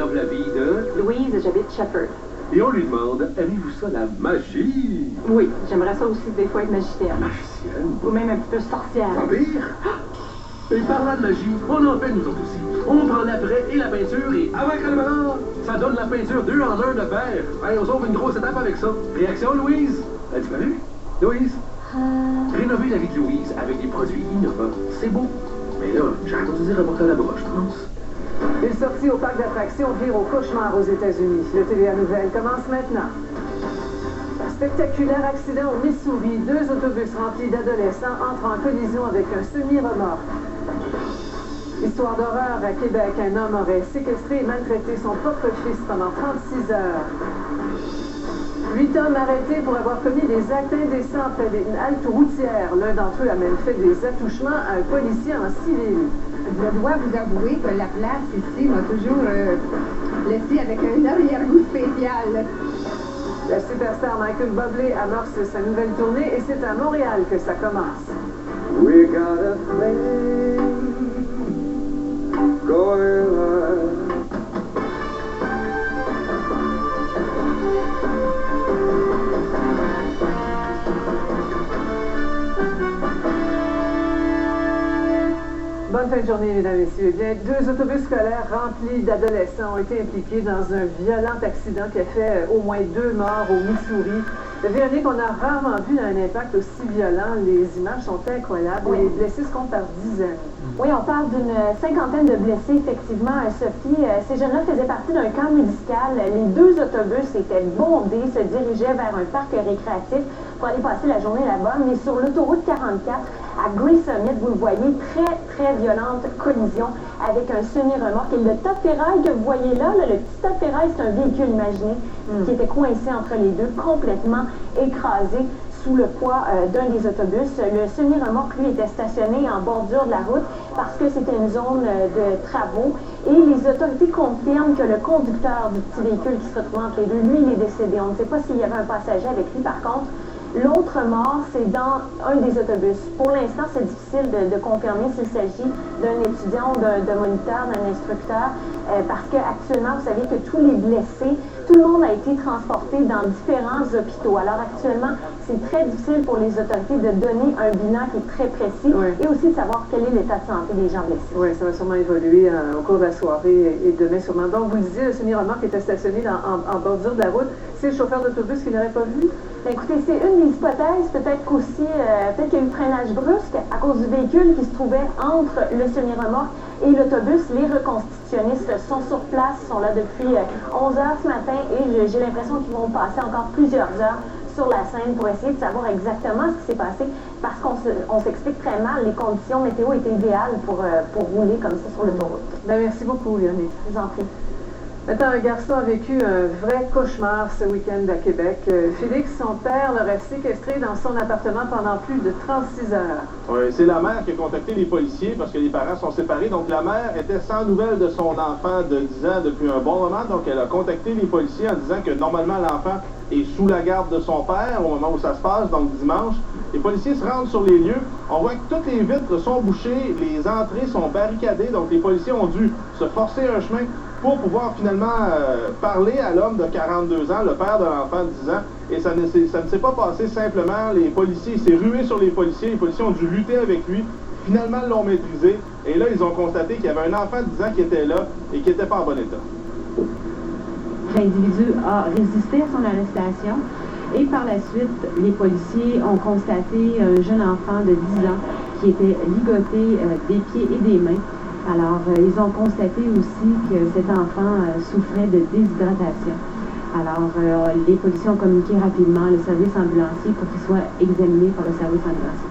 rénove la vie de... Louise, j'habite Shepherd. Et on lui demande, aimez-vous ça, la magie? Oui, j'aimerais ça aussi des fois être magicienne. Magicienne? Ou même un petit peu sorcière. Vampire? Et parlant de magie, on en fait nous autres aussi. On prend l'après et la peinture et avec le ballon, ça donne la peinture 2 en 1 de verre. Hey, on sauve une grosse étape avec ça. Réaction, Louise? As-tu connu? Louise? Rénover la vie de Louise avec des produits innovants, c'est beau. Mais là, j'ai entendu dire reporter la broche, je pense. Une sortie au parc d'attractions vire au cauchemar aux États-Unis. Le TVA Nouvelle commence maintenant. Spectaculaire accident au Missouri. 2 autobus remplis d'adolescents entrent en collision avec un semi-remorque. Histoire d'horreur à Québec. Un homme aurait séquestré et maltraité son propre fils pendant 36 heures. 8 hommes arrêtés pour avoir commis des actes indécents près d'une halte routière. L'un d'entre eux a même fait des attouchements à un policier en civil. Je dois vous avouer que la place ici m'a toujours laissé avec un arrière-goût spécial. La superstar Michael Bublé amorce sa nouvelle tournée et c'est à Montréal que ça commence. We got a thing going on. Bonne fin de journée, mesdames et messieurs. Eh bien, 2 autobus scolaires remplis d'adolescents ont été impliqués dans un violent accident qui a fait au moins 2 morts au Missouri. Véronique, on a rarement vu un impact aussi violent. Les images sont incroyables. Oui. Les blessés se comptent par dizaines. Oui, on parle d'une cinquantaine de blessés, effectivement, Sophie. Ces jeunes-là faisaient partie d'un camp médical. Les 2 autobus étaient bondés, se dirigeaient vers un parc récréatif pour aller passer la journée là-bas. Mais sur l'autoroute 44, à Gray Summit, vous le voyez, très violente collision avec un semi-remorque. Et le tas de ferraille que vous voyez là, le petit tas de ferraille, c'est un véhicule imaginé qui était coincé entre les deux, complètement écrasé sous le poids d'un des autobus. Le semi-remorque, lui, était stationné en bordure de la route parce que c'était une zone de travaux. Et les autorités confirment que le conducteur du petit véhicule qui se retrouvait entre les deux, lui, il est décédé. On ne sait pas s'il y avait un passager avec lui. Par contre, l'autre mort, c'est dans un des autobus. Pour l'instant, c'est difficile de confirmer s'il s'agit d'un étudiant, d'un moniteur, d'un instructeur, parce qu'actuellement, vous savez que tous les blessés, tout le monde a été transporté dans différents hôpitaux. Alors actuellement, c'est très difficile pour les autorités de donner un bilan qui est très précis et aussi de savoir quel est l'état de santé des gens blessés. Oui, ça va sûrement évoluer au cours de la soirée et demain sûrement. Donc, vous le disiez, le semi-remorque était stationné en bordure de la route. C'est le chauffeur d'autobus qui n'aurait pas vu? Ben, écoutez, c'est une des hypothèses. Peut-être qu'aussi, peut-être qu'il y a eu freinage brusque à cause du véhicule qui se trouvait entre le semi-remorque et l'autobus. Les reconstitutionnistes sont sur place, sont là depuis 11 heures ce matin et j'ai l'impression qu'ils vont passer encore plusieurs heures sur la scène pour essayer de savoir exactement ce qui s'est passé parce qu'on s'explique très mal. Les conditions météo étaient idéales pour rouler comme ça sur l'autoroute. Ben, merci beaucoup, Yannick. Je vous en prie. Maintenant, un garçon a vécu un vrai cauchemar ce week-end à Québec. Félix, son père, l'aurait séquestré dans son appartement pendant plus de 36 heures. Oui, c'est la mère qui a contacté les policiers parce que les parents sont séparés. Donc, la mère était sans nouvelles de son enfant de 10 ans depuis un bon moment. Donc, elle a contacté les policiers en disant que normalement, l'enfant est sous la garde de son père au moment où ça se passe, donc dimanche. Les policiers se rendent sur les lieux. On voit que toutes les vitres sont bouchées, les entrées sont barricadées. Donc, les policiers ont dû se forcer un chemin pour pouvoir finalement parler à l'homme de 42 ans, le père de l'enfant de 10 ans. Et ça ne s'est pas passé simplement. Les policiers, il s'est rué sur les policiers ont dû lutter avec lui. Finalement, ils l'ont maîtrisé. Et là, ils ont constaté qu'il y avait un enfant de 10 ans qui était là et qui n'était pas en bon état. L'individu a résisté à son arrestation et par la suite, les policiers ont constaté un jeune enfant de 10 ans qui était ligoté des pieds et des mains. Alors, ils ont constaté aussi que cet enfant souffrait de déshydratation. Alors, les policiers ont communiqué rapidement le service ambulancier pour qu'il soit examiné par le service ambulancier.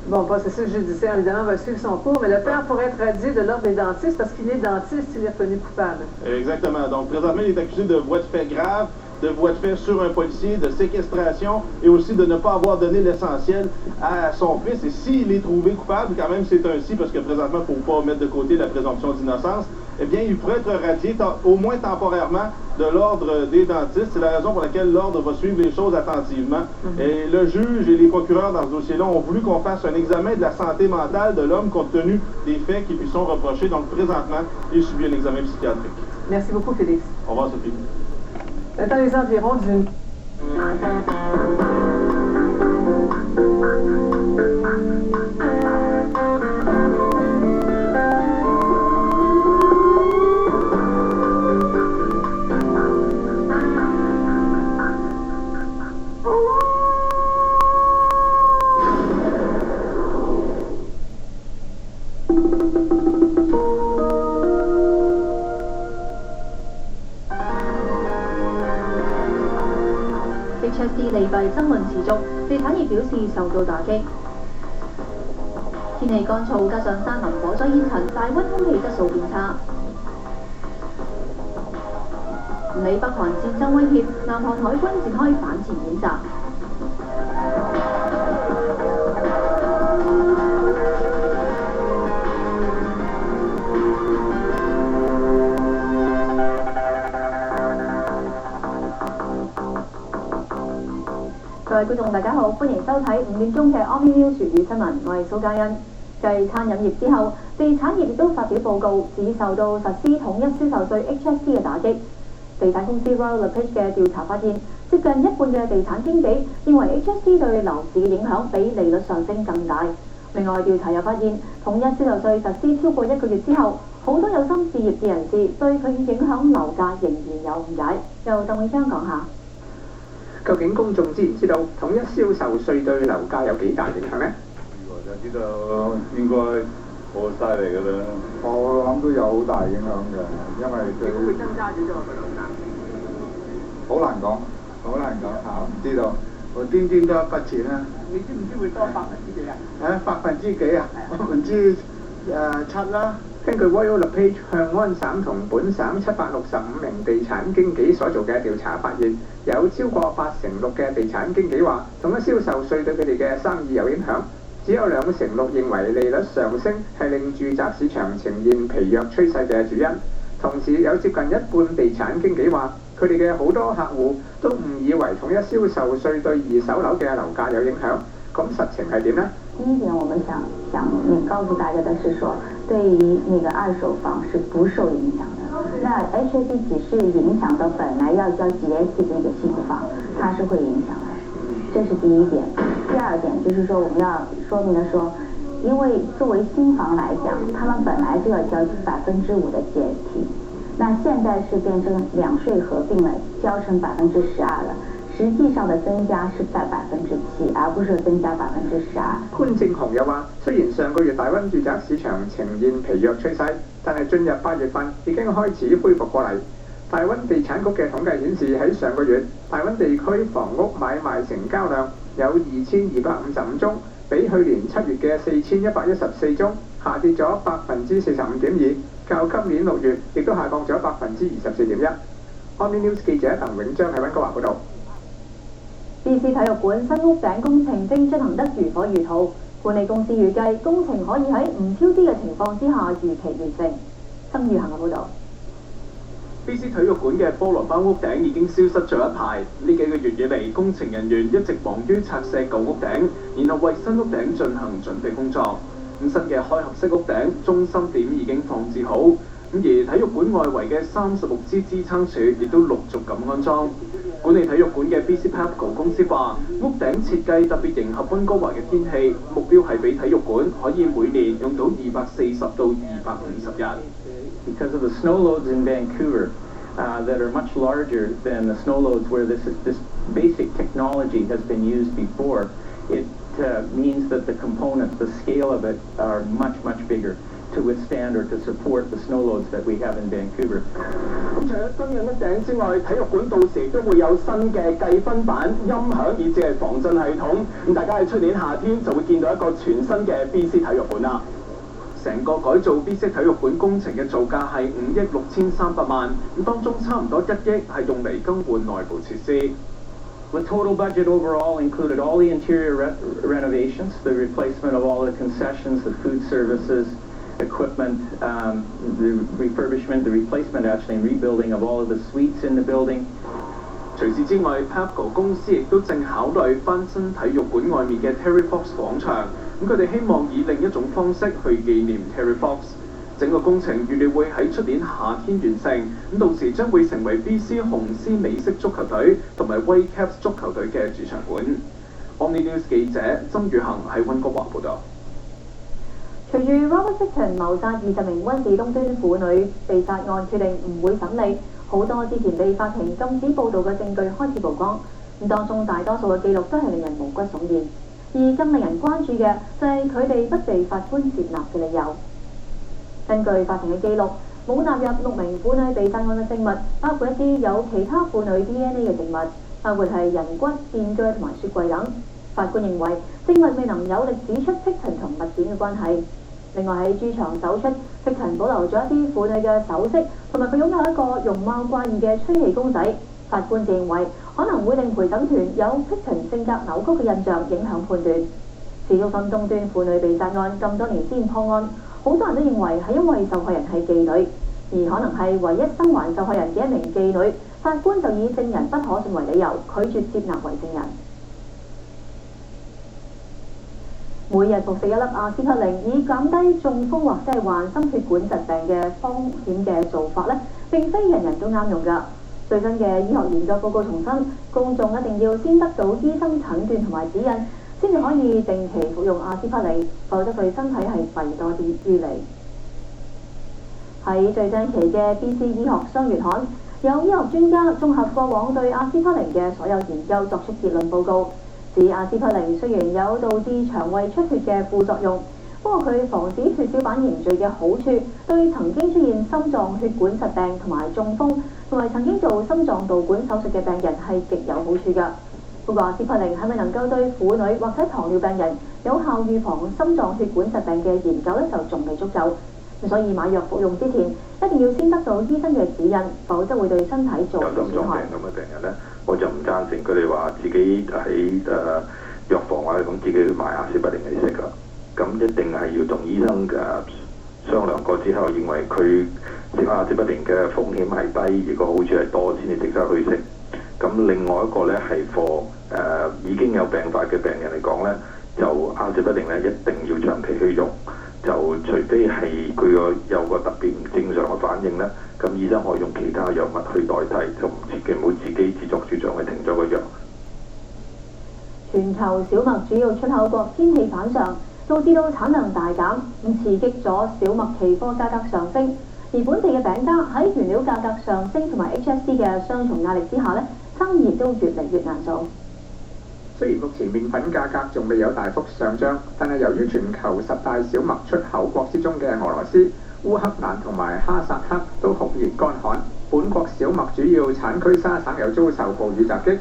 Bon, processus judiciaire, évidemment, va suivre son cours, mais le père pourrait être radié de l'ordre des dentistes parce qu'il est dentiste, il est reconnu coupable. Exactement. Donc, présentement, il est accusé de voies de fait grave, de voies de fait sur un policier, de séquestration et aussi de ne pas avoir donné l'essentiel à son fils. Et s'il est trouvé coupable, quand même c'est un si, parce que présentement, il ne faut pas mettre de côté la présomption d'innocence, eh bien, il pourrait être radié au moins temporairement de l'ordre des dentistes. C'est la raison pour laquelle l'ordre va suivre les choses attentivement. Et le juge et les procureurs dans ce dossier-là ont voulu qu'on fasse un examen de la santé mentale de l'homme compte tenu des faits qui lui sont reprochés. Donc, présentement, il subit un examen psychiatrique. Merci beaucoup, Félix. Au revoir, Sophie. Dans les environs d'une... HSD 利弊爭論持續，地產業表示受到打擊。天氣乾燥，加上山林火災煙塵，大溫空氣質素變差。唔理北韓戰爭威脅，南韓海軍展開反潛演習。各位觀眾大家好，歡迎收睇5點鐘嘅 Omni News 粵語新聞，我係蘇嘉欣。繼餐飲業之後，地產業亦都發表報告，指受到實施統一銷售稅 HSD 嘅打擊。地產公司 Royal LePage 嘅調查發現，接近一半嘅地產經紀認為 HSD 對樓市嘅影響比利率上升更大。另外調查又發現，統一銷售稅實施超過1個月之後，好多有心事業嘅人士對佢影響樓價仍然有誤解。由鄧永章講下。究竟公眾知唔知道統一銷售稅對樓價有幾大影響呢？就知道應該好犀利㗎啦。我諗都有好大影響嘅，因為佢會增加幾多個樓價？好難講，好難講嚇，唔知道。我端端多一筆錢啦。你知唔知會多百分之幾啊？百分之幾啊？7%啦。根據 Royal LePage 向安省同本省765名地產經紀所做嘅調查發現，有超過86%嘅地產經紀話統一銷售稅對佢哋嘅生意有影響，只有2%認為利率上升係令住宅市場呈現疲弱趨勢嘅主因。同時有接近一半地產經紀話，佢哋嘅好多客戶都誤以為統一銷售稅對二手樓嘅樓價有影響。咁實情係點呢？第一點，我們想告訴大家的是說，對於那個二手房是不受影響的。那 HSD 只是影響到本來要交 GST 的那個新房，它是會影響的，這是第一點。第二點就是說，我們要說明的說，因為作為新房來講，他們本來就要交5%的 GST， 那現在是變成兩稅合併了，交成12%了。實際上的增加是在7%，而不是增加12%。潘正雄又話，雖然上個月大溫住宅市場呈現疲弱趨勢，但係進入8月份已經開始恢復過嚟。大溫地產局嘅統計顯示，喺上個月大溫地區房屋買賣成交量有2255宗，比去年7月嘅4114宗下跌咗45.2%，較今年6月亦都下降咗24.1%。Omni News 記者鄧永章喺溫哥華報導。BC 體育館新屋頂工程正進行得如火如荼，管理公司預計工程可以喺唔超支嘅情況之下如期完成。曾宇恒嘅報導。BC 體育館嘅菠蘿包屋頂已經消失咗一排，呢幾個月以嚟，工程人員一直忙於拆卸舊屋頂，然後為新屋頂進行準備工作。咁新嘅開合式屋頂中心點已經放置好，咁而體育館外圍嘅36支支撐柱亦都陸續咁安裝。管理體育館嘅 BC Pepco 公司話，屋頂設計特別迎合溫哥華嘅天氣，目標係俾體育館可以每年用到240到250日。Because of the snow loads in Vancouver that are much larger than the snow loads where this basic technology has been used before, it means that the components, the scale of it, are much bigger to withstand or to support the snow loads that we have in Vancouver. 咁除咗新嘅屋頂之外，體育館到時都會有新嘅計分板、音響以至係防震系統。咁大家喺出年夏天就會見到一個全新嘅 BC 體育館啦。成個改造 BC 體育館工程嘅造價係5億6300萬，咁當中差唔多1億係用嚟更換內部設施。The total budget overall included all the interior renovations, the replacement of all the concessions, the food services, equipment, the refurbishment, the replacement actually and rebuilding of all of the suites in the building. 除此之外 ，Pepco 公司亦都正考慮翻新體育館外面嘅 Terry Fox 廣場。咁佢哋希望以另一種方式去紀念 Terry Fox。整個工程預料會喺出年夏天完成，咁到時將會成為 BC 紅絲美式足球隊同埋 Whitecaps 足球隊嘅主場館。Omni News 記者曾宇恒喺溫哥華報導。隨住 Robert Pickton 謀殺20名溫氏東端婦女被殺案決定唔會審理，好多之前被法庭禁止報導嘅證據開始曝光，咁當中大多數嘅記錄都係令人毛骨悚然，而更令人關注嘅就係佢哋不被法官接納嘅理由。根據法庭嘅記錄，冇納入6名婦女被殺案嘅證物，包括一啲有其他婦女 DNA 嘅證物，包括係人骨、電鋸同埋雪櫃等。法官認為證物未能有力指出 Pickton 同物件嘅關係。另外喺豬場搜出 Pickton 保留咗一啲婦女嘅首飾，同埋佢擁有一個容貌怪異嘅吹氣公仔。法官就認為可能會令陪審團有 Pickton 性格扭曲嘅印象影響判斷。持續心東端婦女被殺案咁多年先破案，好多人都認為係因為受害人係妓女，而可能係唯一生還受害人嘅一名妓女，法官就以證人不可信為理由拒絕接納為證人。每日服食一粒阿司匹靈以減低中風或者係患心血管疾病嘅風險嘅做法呢，並非人人都啱用㗎。最新嘅醫學研究報告重申，公眾一定要先得到醫生診斷同埋指引，先至可以定期服用阿司匹靈，否則對身體係弊多啲於利。喺最新期嘅 BC 醫學雙月刊，有醫學專家綜合過往對阿司匹靈嘅所有研究作出結論報告。指阿司匹靈雖然有導致腸胃出血嘅副作用，不過佢防止血小板凝聚嘅好處，對曾經出現心臟血管疾病同埋中風，同埋曾經做心臟導管手術嘅病人係極有好處㗎。不過阿司匹靈係咪能夠對婦女或者糖尿病人有效預防心臟血管疾病嘅研究呢，就仲未足夠。所以買藥服用之前，一定要先得到醫生嘅指引，否則會對身體造成損害。咁嘅病人呢，我就唔贊成佢哋話自己喺藥房或者咁自己去買阿司匹靈嚟食㗎。咁一定係要同醫生商量過之後，認為佢食阿司匹靈嘅風險係低，如果好處係多，先至值得去食。咁另外一個呢，係貨已經有病發嘅病人嚟講呢，就阿司匹靈呢一定要長期去用。就除非係佢有個特別唔正常嘅反應咧，咁醫生可以用其他藥物去代替，就唔好自己自作主張去停咗個藥。全球小麥主要出口國天氣反常，導致到產量大減，咁刺激咗小麥期貨價格上升。而本地嘅餅家喺原料價格上升同埋 HSC 嘅雙重壓力之下咧，生意都越嚟越難做。雖然目前麵粉價格仲未有大幅上漲，但係由於全球10大小麥出口國之中嘅俄羅斯、烏克蘭同埋哈薩克都酷熱乾旱，本國小麥主要產區沙省又遭受暴雨襲擊。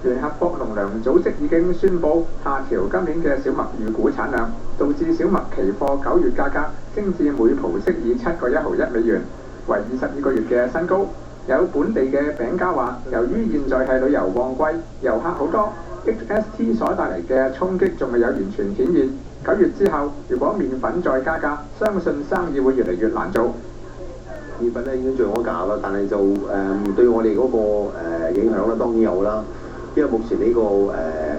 聯合國農糧組織已經宣布下調今年嘅小麥預估產量，導致小麥期貨9月價格升至每蒲式以7個1毫1美元，為22個月嘅新高。有本地嘅餅家話，由於現在係旅遊旺季，遊客好多。HST 所帶嚟嘅衝擊仲未有完全顯現。9月之後，如果麵粉再加價，相信生意會越嚟越難做。麵粉咧已經漲咗價啦，但係就對我哋嗰個影響咧當然有啦。因為目前呢個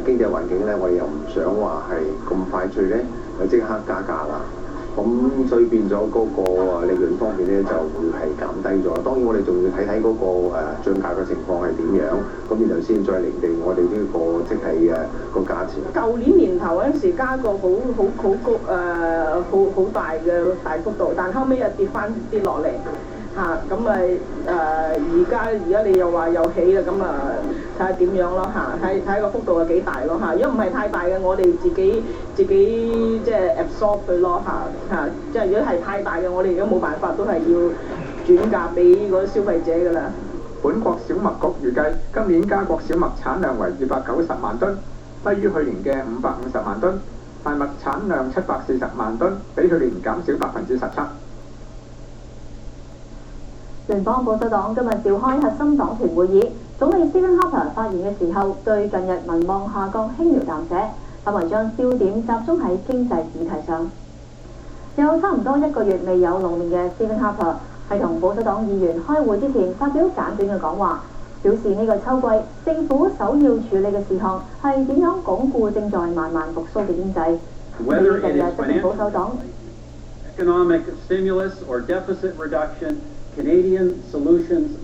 經濟環境咧，我哋又唔想話係咁快脆咧，就即刻加價啦。咁所以變咗嗰個利潤方面咧，就會係減低咗。當然我哋仲要睇睇嗰個漲價嘅情況係點樣，咁然後先再釐定我哋呢個即係個價錢。舊年年頭嗰陣時加個好高好大嘅大幅度，但後尾又跌落嚟嚇，咁咪而家你又話又起啦，咁啊睇下點樣咯嚇，睇個幅度係幾大咯嚇。如果唔係太大嘅，我哋自己即係 absorb 佢咯嚇，即係如果係太大嘅，我哋而家冇辦法都係要轉嫁俾嗰啲消費者㗎啦。本國小麥局預計今年加國小麥產量為290萬噸，低於去年嘅550萬噸；大麥產量740萬噸，比去年減少17%。聯邦保守黨今日召開核心黨團會議，總理 Stephen Harper 發言嘅時候，對近日民望下降輕描淡寫，反為將焦點集中喺經濟議題上。有差唔多1個月未有露面嘅 Stephen Harper 喺同保守黨議員開會之前發表簡短嘅講話，表示呢個秋季政府首要處理嘅事項係點樣鞏固正在慢慢復甦嘅經濟。近日執政保守黨 economic stimulus or deficit reduction, Canadian solutions